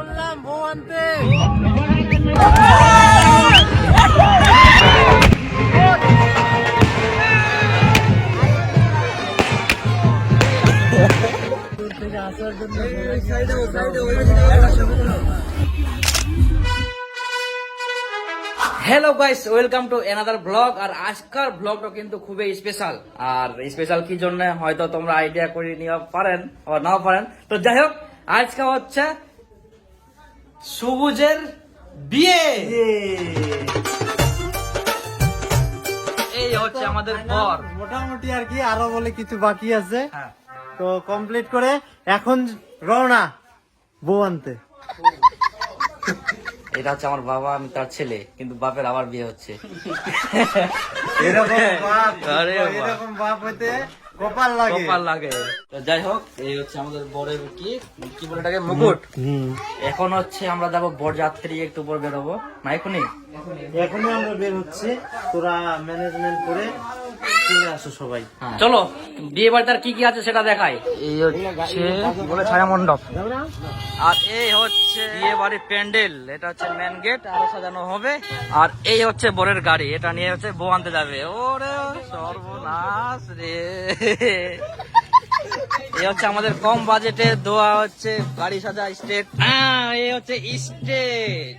শুনলাম বউ আনতে। দূর থেকে আসার জন্য hello guys, welcome to another blog. আর আজকের ব্লগটা কিন্তু খুবই স্পেশাল। আর স্পেশাল কি জন্য হয়তো তোমরা আইডিয়া করে নিতে পারেন বা নাও পারেন। তো যাই হোক, আজকে হচ্ছে সবুজের বিয়ে। এই হচ্ছে আমাদের বর। মোটামুটি আর কি, আরো বলে কিছু বাকি আছে। হ্যাঁ, তো কমপ্লিট করে এখন রওনা বউ আনতে। এটা হচ্ছে আমার বাবা, আমি তার ছেলে, কিন্তু বাপের আবার বিয়ে হচ্ছে। এরকম বাপ, আরে বাহ। এরকম বাপ হইতে কপাল লাগে। কপাল লাগে। তো যাই হোক, এই হচ্ছে আমাদের বরের কি বলে এটাকে, মুকুট। এখন হচ্ছে আমরা যাবো বরযাত্রী, একটু পর বেরোবো না এখনই। এখনই আমরা বের হচ্ছি, তোরা ম্যানেজমেন্ট করে চলে আসো সবাই। চলো বিয়ে বাড়িতে আর কি কি আছে সেটা দেখাই। এই হচ্ছে বলে ছায়া মণ্ডপ, আর এই হচ্ছে বিয়ে বাড়ির প্যান্ডেল। এটা হচ্ছে মেন গেট, আরো সাজানো হবে। আর এই হচ্ছে বরের গাড়ি, এটা নিয়ে হচ্ছে বউ আনতে যাবে। ওরে সর্বনাশ রে। এই হচ্ছে আমাদের কম বাজেটে দোয়া হচ্ছে গাড়ি সাজা স্টেজ। এই হচ্ছে স্টেজ,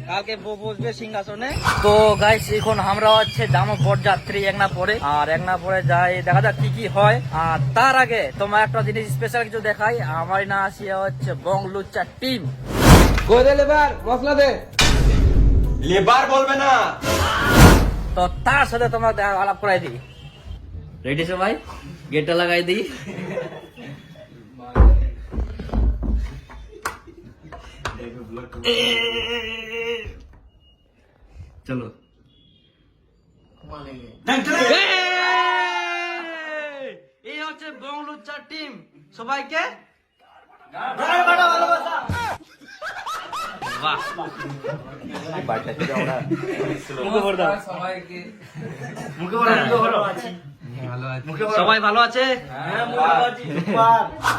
কালকে বউ বসবে সিংহাসনে। তো গাইস, এখন আমরা হচ্ছে যাবো বরযাত্রী একনা পরে, আর একনা পরে যাই, দেখা যাক কি কি হয়। আর তার আগে তোমার একটা জিনিস স্পেশাল কিছু দেখাই। আমার না আসিয়া হচ্ছে বং লুচ্চা টিম। লেবার মশলা দে। লেবার বলবে না। তো তার সাথে তোমার আলাপ করাই দিই। রেডি সবাই, গেটটা লাগাই দিই। চলো, এই হচ্ছে বংলুচ্চার টিম। সবাইকে বাহ, সবাই ভালো আছে।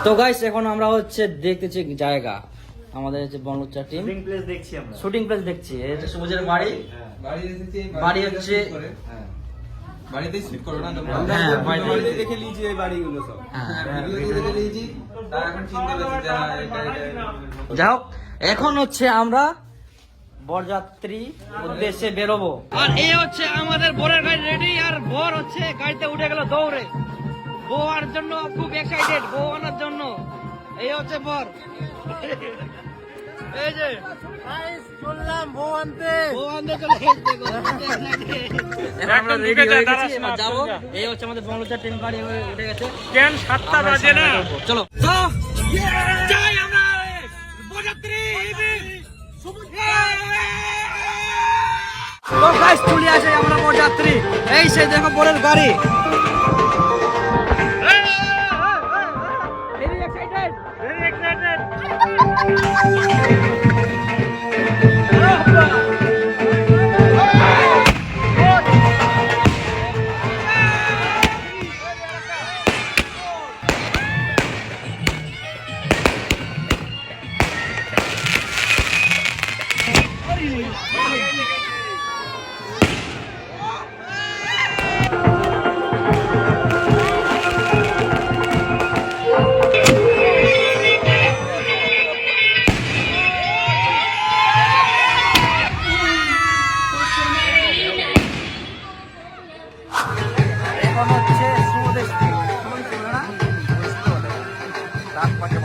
তো গাইস, এখন আমরা হচ্ছে দেখতেছি জায়গা, আমাদের হচ্ছে বনলুচ্চা টিম শুটিং প্লেস দেখছি আমরা। শুটিং প্লেস দেখছি। এই হচ্ছে সবুজের বাড়ি। বাড়ি হচ্ছে বাড়িতে শুট করো না তোমরা? হ্যাঁ, বাড়িতে দেখে লিজি এই বাড়িগুলো সব। হ্যাঁ। ভিডিও দেখে লিজি, তার এখন চিনতে পেরেছে যে হ্যাঁ এটা। যাই হোক, এখন হচ্ছে আমরা বরযাত্রী উদ্দেশ্যে বেরোবো। আর এই হচ্ছে আমাদের বরের গাড়ি রেডি, আর বর হচ্ছে গাড়িতে উঠে গেল দৌড়ে। বউ আনার জন্য খুব এক্সাইটেড, বউ আনার জন্য। এই হচ্ছে বর। এই যে শুনলাম বউ আনতে। বউ আনতে চলে গেছে। এখন আমরা রেডি হয়ে গেছি, এবার যাবো। এই হচ্ছে আমাদের বংলুচ্চা টিম, গাড়ি উঠে গেছে। কেন 7টা বাজে না? চলো যাই আমরা বরযাত্রী। তো গাইস, চলে আসে আমরা বরযাত্রী। এই সে দেখো বরের গাড়ি। Very excited. Very excited. এখন হচ্ছে সুদেশ রাত পাকে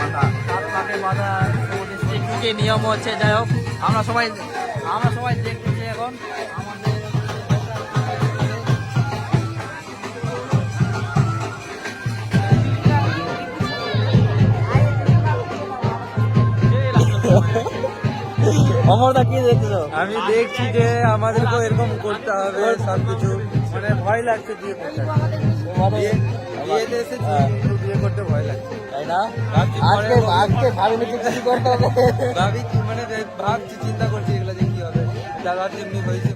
বাঁধা সুদেশ কি নিয়ম হচ্ছে। যাই হোক, আমরা সবাই দেখতেছি এখন আমাদের। অমরদা কি দেখছো? আমি দেখছি যে আমাদেরকেও এরকম করতে হবে সবকিছু, মানে ভয় লাগছে বিয়ে করতে। বিয়েতে এসেছি কিন্তু বিয়ে করতে ভয় লাগছে, তাই না? ভাবছি আজকে ভাবিনি কিছু করতে হবে। ভাবি কি মানে ভাবছি, চিন্তা করছি এগুলো যে কি হবে। তার যেমনি হয়েছে।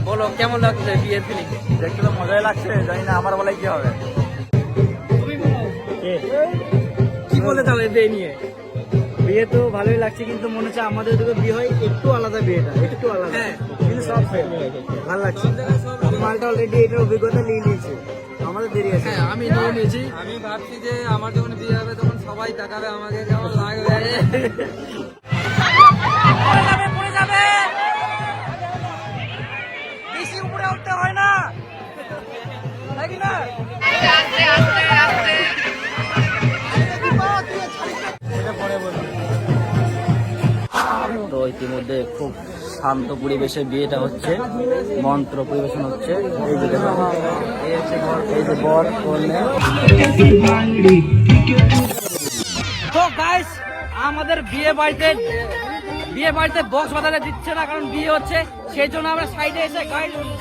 বলো কেমন লাগছে বিয়ের ফিলিং? দেখতে তো মজাই লাগছে, জানি না আমার বলে কি হবে। কি বলে তাহলে বিয়ে নিয়ে? বিয়ে তো ভালোই লাগছে, কিন্তু মনে হচ্ছে আমাদের দিকে বিয়ে হয় একটু আলাদা, বিয়েটা একটু আলাদা, কিন্তু সব সেম। ভালো লাগছে। মালটা অলরেডি এটার অভিজ্ঞতা নিয়ে নিয়েছে, আমাদের দেরি আছে। হ্যাঁ আমি নিয়ে নিয়েছি। আমি ভাবছি যে আমার যখন বিয়ে হবে তখন সবাই তাকাবে আমাকে, কেমন লাগবে। পড়ে যাবে, বেশি উপরে উঠতে হয় না, নাকি না? তো ইতিমধ্যে খুব শান্ত পরিবেশে বিয়েটা হচ্ছে, মন্ত্র পরিবেশন হচ্ছে। এই যে দেখো, এই যে বর কন্যা। তো গাইস, আমাদের বিয়ে বাড়িতে বক্স বাজাতে দিচ্ছে না, কারণ বিয়ে হচ্ছে, সেই জন্য আমরা সাইডে এসে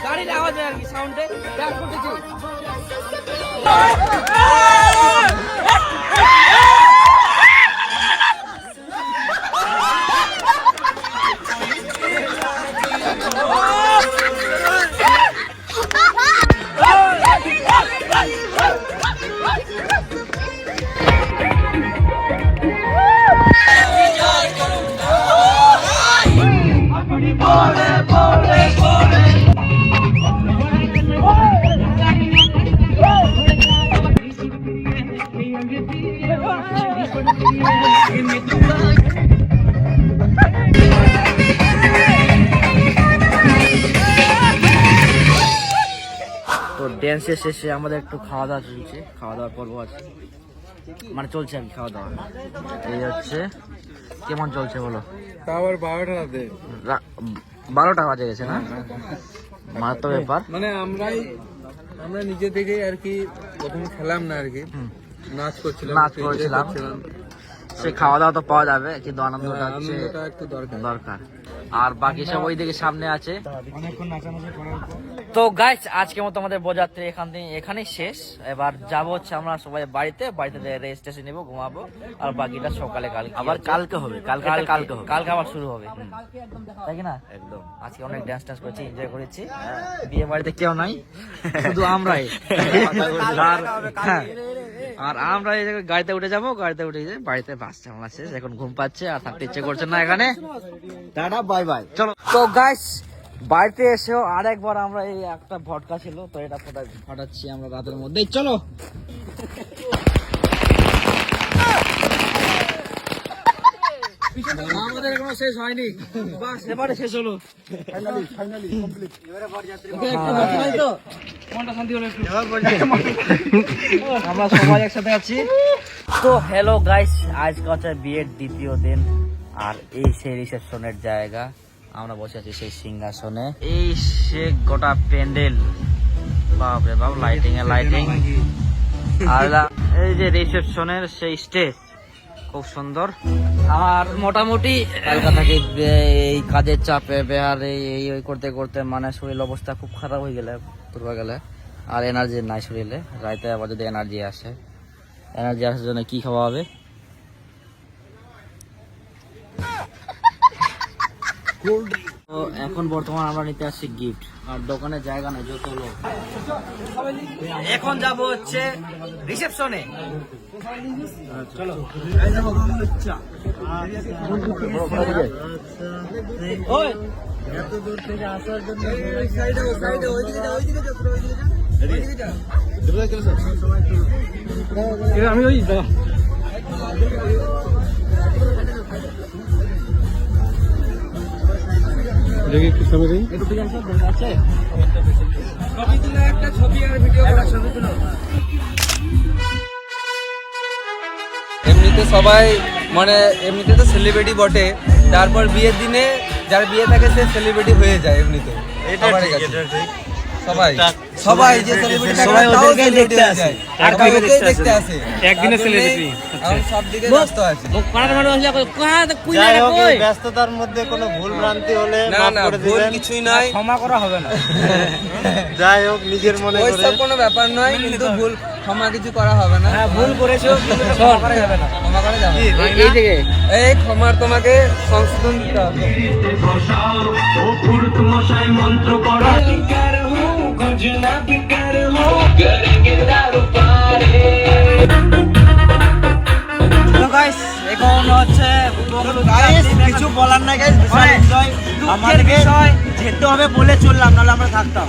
গাড়ির আওয়াজে আর কি সাউন্ডে ডান্স করতেছি। তো ড্যান্সের শেষে আমাদের একটু খাওয়া দাওয়া চলছে, খাওয়া দাওয়ার পর্ব আছে, মানে চলছে আর কি খাওয়া দাওয়া। এই হচ্ছে কেমন চলছে বলো? তাও আবার 12টাতে, 12টা বাজে গেছে না? মারাত্মক ব্যাপার। মানে আমরা নিজে থেকেই আর কি প্রথম খেলাম না আর কি, নাচ করছিলাম। সে খাওয়া দাওয়া তো পাওয়া যাবে, কিন্তু আনন্দটা হচ্ছে আনন্দটা একটু দরকার। আর বাকি সব ওই দিকে সামনে আছে। তো গাইস, আজকের মতো আমাদের বরযাত্রী এখানেই শেষ। এবার যাবো হচ্ছে আমরা সবাই বাড়িতে রেজিস্ট্রেশন নেবো, ঘুমাবো, আর বাকিটা সকালে কালকে হবে, কালকে আবার শুরু হবে, তাই কি না? একদম। আজকে অনেক ডান্স করেছি, এনজয় করেছি। বিয়ে বাড়িতে কেউ নাই, শুধু আমরাই। আর আমরা এই গাড়িতে উঠে যাবো, গাড়িতে উঠে বাড়িতে বাস চালানো শেষ, এখন ঘুম পাচ্ছে, আর থাকতে ইচ্ছে করছে না এখানে। টাটা, বাই বাই, চলো। তো গাইস, বাড়িতে এসেও আরেকবার আমরা এই একটা ভটকা ছিল, তো এটা ফাটাচ্ছি আমরা রাতের মধ্যেই, চলো। আমাদের এখনো শেষ হয়নি, বাস এবারে শেষ হলো। Finally complete. এবারে বরযাত্রী তো মনটা শান্তি হলো একটু। আমরা সবাই একসাথে আছি। তো হ্যালো গাইস, আজকে হচ্ছে বিয়ের দ্বিতীয় দিন, আর এই সেই রিসেপশনের জায়গা। আমরা বসে আছি সেই সিংহাসনে, এই সে গোটা প্যান্ডেল, বাপরে বাপ, লাইটিং আর এই যে রিসেপশনের সেই স্টেজ, খুব সুন্দর। আর মোটামুটি কালকা থেকে এই কাজের চাপে বেহার এই করতে করতে মানে শরীর অবস্থা খুব খারাপ হয়ে গেলে আর এনার্জি নাই শরীরে। রাইতে আবার যদি এনার্জি আসার জন্য কি খাওয়া হবে? তো এখন বর্তমান আমরা নিতে আসছি গিফট, আর দোকানে জায়গা নেই, যত লোক। এখন যাব হচ্ছে রিসেপশনে, চলো। এত দূর থেকে আসার জন্য আমি ওই একটু ছবি দিন, একটা ছবি আর ভিডিও করা, ছবি তুলো। এমনিতে সবাই মানে এমনিতে তো সেলিব্রিটি বটে, তারপর বিয়ের দিনে যার বিয়ে থাকে সে সেলিব্রিটি হয়ে যায় এমনিতে। সবাই যে সেলিব্রিটি থাকে তাও সেলিব্রিটি হয়ে যায়, আর কাউকে দেখতে আসে একদিনে সেলিব্রিটি। এখন সব দিকে ব্যস্ত আছে, ব্যস্ততার মধ্যে কোনো ভুল ভ্রান্তি হলে না ভুল কিছুই নাই, ক্ষমা করা হবে না। যাই হোক, নিজের মনে করে ওইসব কোনো ব্যাপার নয়, কিন্তু ভুল ক্ষমা কিছু করা হবে না। ভুল করেছো, ক্ষমা করা যাবে না, ক্ষমা করা যাবে এই দিকে এই ক্ষমার তোমাকে সংশোধন দিতে হবে। তো গাইস, এখন হচ্ছে কিছু বলার নাই গাইস, বিশাল মানে এনজয়। দুঃখের আমাদের বিষয় যেতে হবে বলে চললাম, নাহলে আমরা থাকতাম।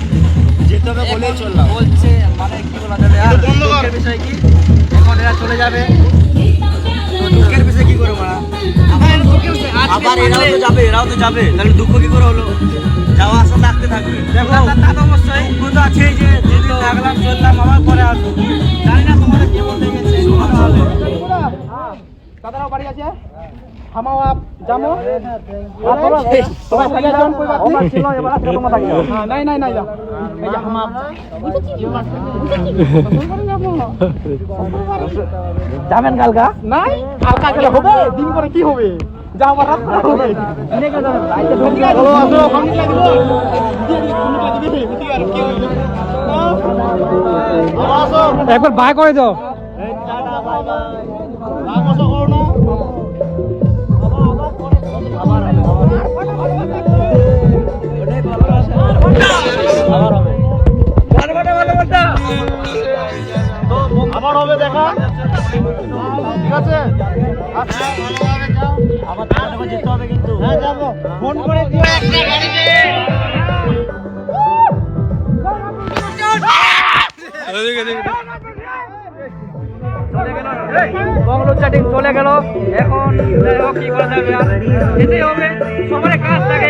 যেতে হবে বলেই এখন চললাম। বলছে মানে কি বলা যাবে আর দুঃখের বিষয় কি এখন এরা চলে যাবে তো দুঃখের বিষয় কি করে মারা? হ্যাঁ, দুঃখের বিষয়। আজকে আবার এরাও তো থাকলে- যাবে, এরাও তো যাবে, তাহলে দুঃখ কি করে হলো? যাওয়া আসা থাকতে থাকবে। দেখো তা তো অবশ্যই দুঃখ তো আছেই, যে যেদিন থাকলাম চললাম, আবার পরে আসবো। জানি না তোমাদের কেমন লেগেছে ভালো। দাদারাও বাড়ি আছে হামাও আপ জামো তোমার সাথে জন কই বাত আমরা ছিল এবার আজকে তোমরা থাকি নাই নাই নাই যা এই যে হামাও যাবেন কালকা নাই কালকা গেলে হবে দিন করে কি হবে যা আবার রাত করে হবে ঠিক আছে চলো আসো ফোন লাগিয়ে দিব বুঝি আর কি হইলো আসো একবার বাই করে দাও আবার হবে দেখা ঠিক আছে আবার তোমার যেতে হবে কিন্তু হ্যাঁ যাবো ফোন করে দিও একটা গাড়িতে বংলো চ্যাটিং চলে গেল এখন যাই হোক কি করা যাবে আর যেতেই হবে সবার কাজ থাকে